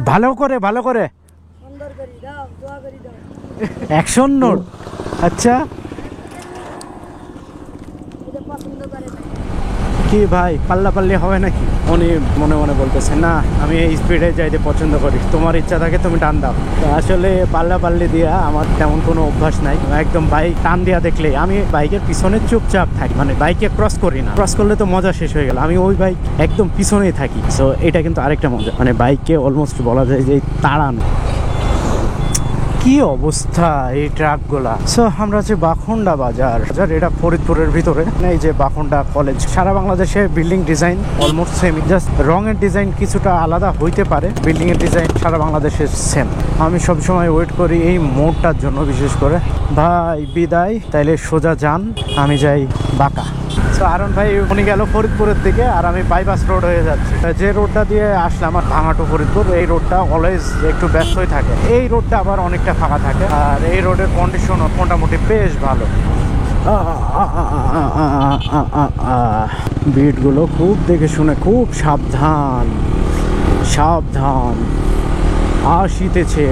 ভালো করে ভালো করে অ্যাকশন নোট। আচ্ছা কি ভাই পাল্লা পাল্লি হবে নাকি? উনি মনে মনে বলতেছে না আমি এই স্পিডে যাইতে পছন্দ করি, তোমার ইচ্ছা থাকে তুমি টান দাও। তো আসলে পাল্লা পাল্লি দিয়া আমার তেমন কোনো অভ্যাস নাই, একদম বাইক টান দিয়া দেখলে আমি বাইকের পিছনে চুপচাপ থাকি, মানে বাইকে ক্রস করি না। ক্রস করলে তো মজা শেষ হয়ে গেল, আমি ওই বাইক একদম পিছনেই থাকি। সো এটা কিন্তু আরেকটা মজা, মানে বাইককে অলমোস্ট বলা যায় যে তাড়ান। কি অবস্থা এই ট্রাকগুলা। সো আমরা হচ্ছে বাখুন্ডা বাজার, এটা ফরিদপুরের ভিতরে। এই যে বাখুন্ডা কলেজ, সারা বাংলাদেশে building design almost same, just রঙের ডিজাইন কিছুটা আলাদা হইতে পারে, বিল্ডিং এর ডিজাইন সারা বাংলাদেশে সেম। আমি সবসময় ওয়েট করি এই মোড়টার জন্য, বিশেষ করে ভাই বিদায়, তাইলে সোজা যান, আমি যাই বাঁকা। তো আরন ভাই উনি গেল ফরিদপুরের দিকে, আর আমি বাইপাস রোড হয়ে যাচ্ছি। যে রোডটা দিয়ে আসলাম আমার ভাঙাটো ফরিদপুর, এই রোডটা অলওয়েজ একটু ব্যস্তই থাকে, এই রোডটা আবার অনেকটা ফাঁকা থাকে, আর এই রোডের কন্ডিশন মোটামুটি বেশ ভালো। বিটগুলো খুব দেখে শুনে, খুব সাবধান সাবধান। আসিতেছে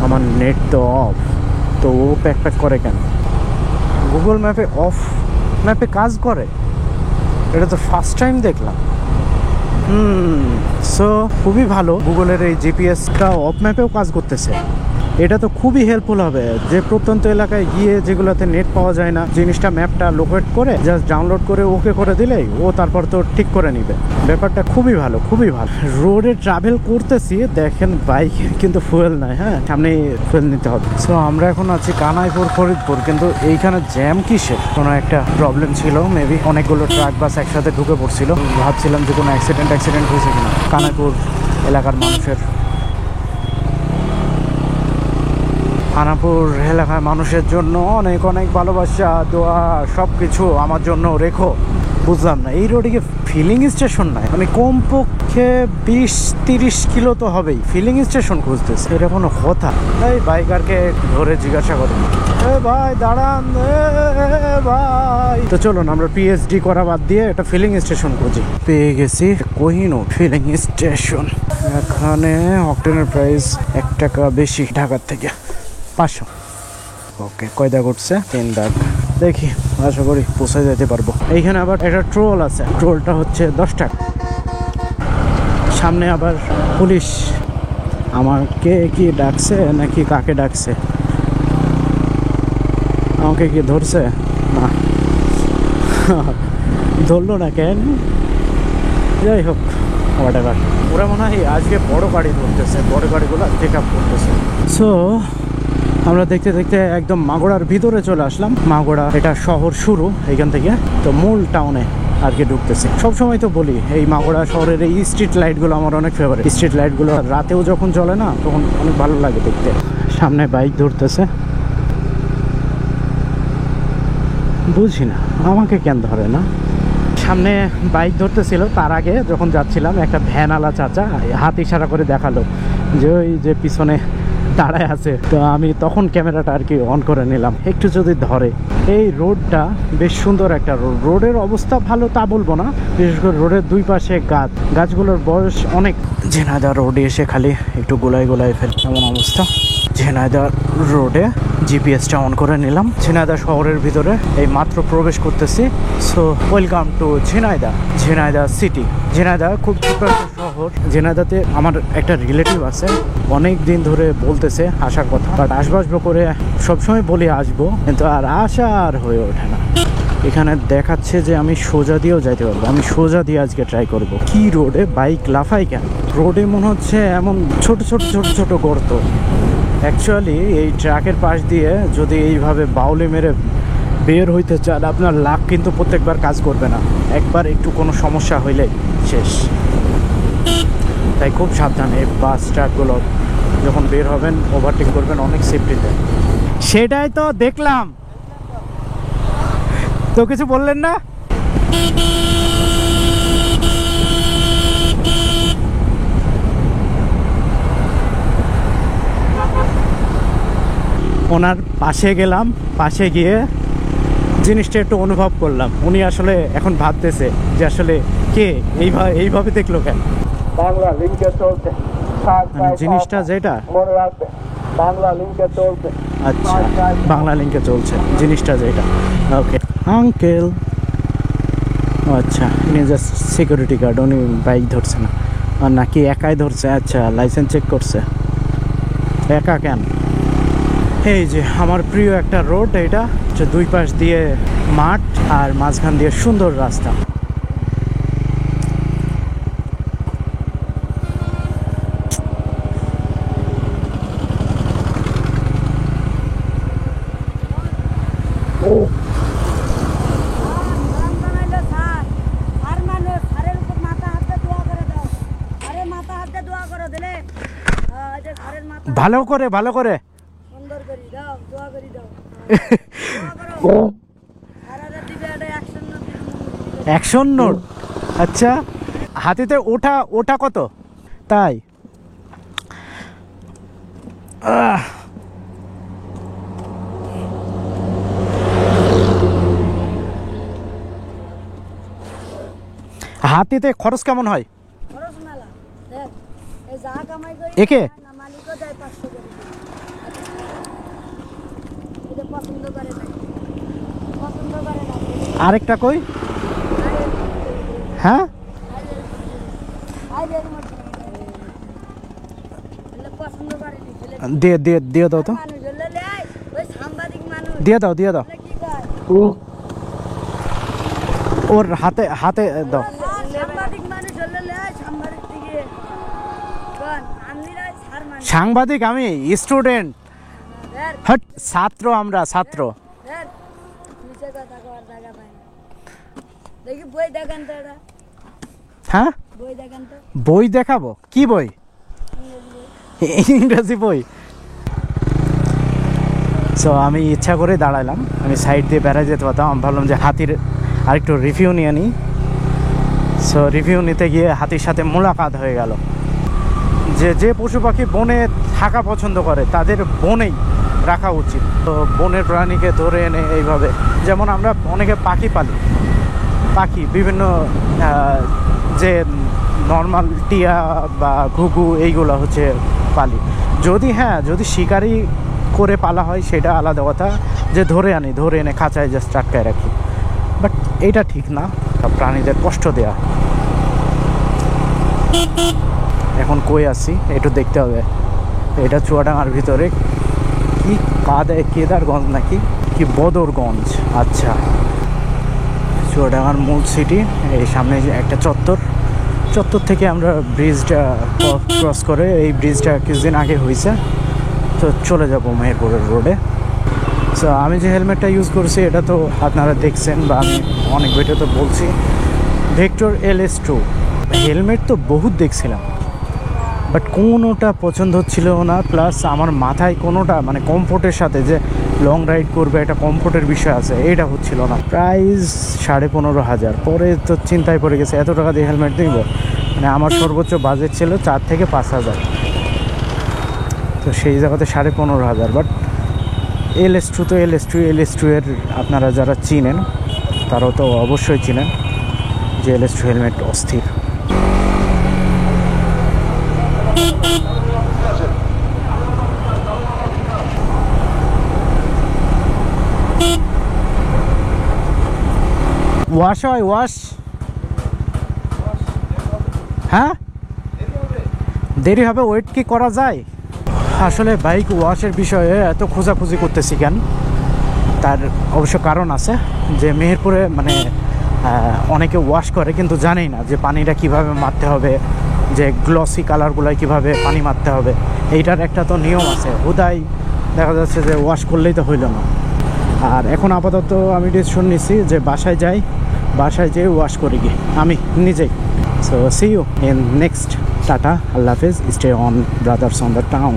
আমার নেট তো অফ, তো ও প্যাক প্যাক করে কেন? গুগল ম্যাপে অফ ম্যাপে কাজ করে, এটা তো ফার্স্ট টাইম দেখলাম। সো খুবই ভালো, গুগলের এই জিপিএসটা অফ ম্যাপেও কাজ করতেছে। এটা তো খুবই হেল্পফুল হবে, যে প্রত্যন্ত এলাকায় গিয়ে যেগুলোতে নেট পাওয়া যায় না, জিনিসটা ম্যাপটা লোকেট করে জাস্ট ডাউনলোড করে ওকে করে দিলেই ও তারপর তো ঠিক করে নিবে। ব্যাপারটা খুবই ভালো, খুবই ভালো। রোডে ট্রাভেল করতেছি, দেখেন বাইক কিন্তু ফুয়েল নাই, হ্যাঁ সামনে ফুয়েল নিতে হবে। সো আমরা এখন আছি কানাইপুর ফরিদপুর, কিন্তু এইখানে জ্যাম কিসে? কোনো একটা প্রবলেম ছিল মেবি, অনেকগুলো ট্রাক বাস একসাথে ঢুকে পড়ছিল, ভাবছিলাম যে কোনো অ্যাক্সিডেন্ট হয়েছে কিনা। কানাইপুর এলাকার মানুষের, খানাপুর এলাকার মানুষের জন্য অনেক অনেক ভালোবাসা, দোয়া, সব কিছু আমার জন্য রেখো। বুঝলাম না, এই রোডে কি ফিলিং স্টেশন নাই? আমি কমপক্ষে 20-30 কিলো তো হবেই, ফিলিং স্টেশন খুঁজতেছে, এটা কোনো কথা? এই বাইকারকে ধরে জিজ্ঞাসা করি, ভাই দাঁড়ান ভাই। তো চলুন আমরা পিএইচডি করা বাদ দিয়ে একটা ফিলিং স্টেশন খুঁজি। পেয়ে গেছি কোহিনুর ফিলিং স্টেশন। এখানে অকটেনের প্রাইস 1 টাকা বেশি ঢাকার থেকে, 500। ওকে, কয় দাগ উঠছে? 3 দাগ। দেখি, আশা করি পৌঁছে যেতে পারবো। এইখানে আবার একটা ট্রোল আছে, ট্রোলটা হচ্ছে 10 টাকা। সামনে আবার পুলিশ, আমাকে কি ডাকছে নাকি কাকে ডাকছে? আমাকে কি ধরছে? না ধরলো না কেন? যাই হোক, হোয়াটএভার। ওরা মনে হয় আজকে বড় গাড়ি ধরতেছে, বড় গাড়িগুলো চেক আপ করতেছে। সো আমরা দেখতে দেখতে একদম মাগুরার ভিতরে চলে আসলাম। মাগুরা এটা শহর শুরু এখান থেকে, তো মূল টাউনে আর কি ঢুকতেছে। সবসময় তো বলি এই মাগুরা শহরের এই স্ট্রিট লাইটগুলো আমার অনেক ফেভারিট। স্ট্রিট লাইটগুলো রাতেও যখন জ্বলে না, তখন অনেক ভালো লাগে দেখতে। সামনে বাইক ধরতেছে, বুঝি না আমাকে কেন ধরে না। সামনে বাইক ধরতেছিল, তার আগে যখন যাচ্ছিলাম একটা ভ্যানওয়ালা চাচা হাত ইশারা করে দেখালো যে ওই যে পিছনে দাঁড়ায় আছে। তো আমি তখন ক্যামেরাটা আর কি অন করে নিলাম, একটু যদি ধরে। এই রোডটা বেশ সুন্দর একটা রোড, রোডের অবস্থা ভালো তা বলবো না, বিশেষ করে রোডের দুই পাশে গাছগুলোর বয়স অনেক। ঝিনাইদহ রোডে এসে খালি একটু গোলায় ফেল এমন অবস্থা। ঝিনাইদহ রোডে জিপিএসটা অন করে নিলাম, ঝিনাইদহ শহরের ভিতরে এই মাত্র প্রবেশ করতেছি। So welcome to Jhenaidah city. Jhenaidah খুব ছোট একটা শহর। ঝিনাইদহতে আমার একটা রিলেটিভ আছে, অনেক দিন ধরে বলতেছে আসার কথা, বাট আসবো করে সবসময় বলি আসবো, কিন্তু আর আসা আর হয়ে ওঠে না। এখানে দেখাচ্ছে যে আমি সোজা দিয়েও যাইতে পারবো, আমি সোজা দিয়ে আজকে ট্রাই করব। কি রোডে বাইক লাফাই কেন? রোডে মনে হচ্ছে এমন ছোট ছোট গর্ত। অ্যাকচুয়ালি এই ট্রাকের পাশ দিয়ে যদি এইভাবে বাউলে মেরে বের হইতে চান, আপনার লাক কিন্তু প্রত্যেকবার কাজ করবে না, একবার একটু কোনো সমস্যা হইলেই শেষ। তাই খুব সাবধানে বাস ট্রাকগুলো যখন বের হবেন ওভারটেক করবেন অনেক সেফটিতে। সেটাই তো দেখলাম, তো কিছু বললেন না? ওনার পাশে গেলাম, পাশে গিয়ে জিনিসটা একটু অনুভব করলাম। উনি আসলে এখন ভাবতেছে যে আসলে কে এইভাবে দেখলো কেন? বাংলা লিঙ্কে চলছে, মানে জিনিসটা যেটা মনে রাখবে, বাংলা লিঙ্কে চলছে। আচ্ছা, বাংলা লিঙ্কে চলছে জিনিসটা যেটা। ওকে আঙ্কেল, আচ্ছা উনি জাস্ট সিকিউরিটি গার্ড, উনি বাইক ধরছে না আর নাকি একাই ধরছে? আচ্ছা লাইসেন্স চেক করছে, একা কেন? এই যে আমার প্রিয় একটা রোড, এটা দুই পাশ দিয়ে মাঠ আর মাঝখান দিয়ে সুন্দর রাস্তা। ভালো করে অ্যাকশন নোট। আচ্ছা হাতিতে ওটা কত? তাই হাতিতে খরচ কেমন হয়? একে আরেকটা কই? হ্যাঁ দিয়ে দাও তো, দিয়ে দাও ওর হাতে দাও। সাংবাদিক আমি স্টুডেন্ট, ছাত্র, আমরা ছাত্র। হ্যাঁ বই দেখাবো? কি বই? ইংরেজি বই। সো আমি ইচ্ছা করে দাঁড়ালাম, আমি সাইড দিয়ে বেড়ায় যেতে পারতাম। আমি ভাবলাম যে হাতির আরেকটু রিভিউ নিয়ে নিই। সো রিভিউ নিতে গিয়ে হাতির সাথে মোলাকাত হয়ে গেল। যে পশু পাখি বনে থাকা পছন্দ করে তাদের বনেই রাখা উচিত। তো বনের প্রাণীকে ধরে এনে এইভাবে, যেমন আমরা অনেকে পাখি পালি, পাখি বিভিন্ন যে নর্মাল টিয়া বা ঘুঘু এইগুলো হচ্ছে পালি। যদি শিকারি করে পালা হয় সেটা আলাদা কথা, যে ধরে এনে খাঁচায় জাস্ট আটকায় রাখি, বাট এটা ঠিক না, প্রাণীদের কষ্ট দেয়া। এখন কই আসি একটু দেখতে হবে। এটা চুয়াডাঙ্গার ভিতরে কি কেদারগঞ্জ নাকি কি বদরগঞ্জ। আচ্ছা চুয়াডাঙ্গার মূল সিটি। এই সামনে একটা চত্বর থেকে আমরা ব্রিজটা ক্রস করে, এই ব্রিজটা কিছুদিন আগে হয়েছে, তো চলে যাব মেহেরপুরের রোডে। সো আমি যে হেলমেটটা ইউজ করছি এটা তো আপনারা দেখছেন বা আমি অনেক ভিডিওতে বলছি, ভেক্টর LS2 হেলমেট তো বহুত দেখছিলাম, বাট কোনোটা পছন্দ হচ্ছিল না। প্লাস আমার মাথায় কোনোটা মানে কমফোর্টের সাথে যে লং রাইড করবে একটা কমফোর্টের বিষয় আছে, এটা হচ্ছিল না। প্রাইস 15,500। পরে তো চিন্তায় পড়ে গেছে এত টাকা দিয়ে হেলমেট নিব, মানে আমার সর্বোচ্চ বাজেট ছিল 4 থেকে 5,000, তো সেই জায়গাতে 15,500। বাট LS2 তো LS2 এর আপনারা যারা চিনেন তারাও তো অবশ্যই চিনেন যে LS2 হেলমেট অস্থির। ওয়াশ হ্যাঁ দেরি হবে, ওয়েট কি করা যায়? আসলে বাইক ওয়াশের বিষয়ে এত খোঁজাখুঁজি করতেছি কেন, তার অবশ্য কারণ আছে। যে মেহেরপুরে মানে অনেকে ওয়াশ করে কিন্তু জানেই না যে পানিটা কিভাবে মারতে হবে, যে গ্লসি কালারগুলোয় কিভাবে পানি মারতে হবে, এইটার একটা তো নিয়ম আছে। হুদাই দেখা যাচ্ছে যে ওয়াশ করলেই তো হইল না। আর এখন আপাতত আমি ডিসিশন নিচ্ছি যে বাসায় যেয়ে ওয়াশ করি গিয়ে আমি নিজেই। So see you in next. Tata, আল্লাহ হাফেজ, stay on brothers on the town.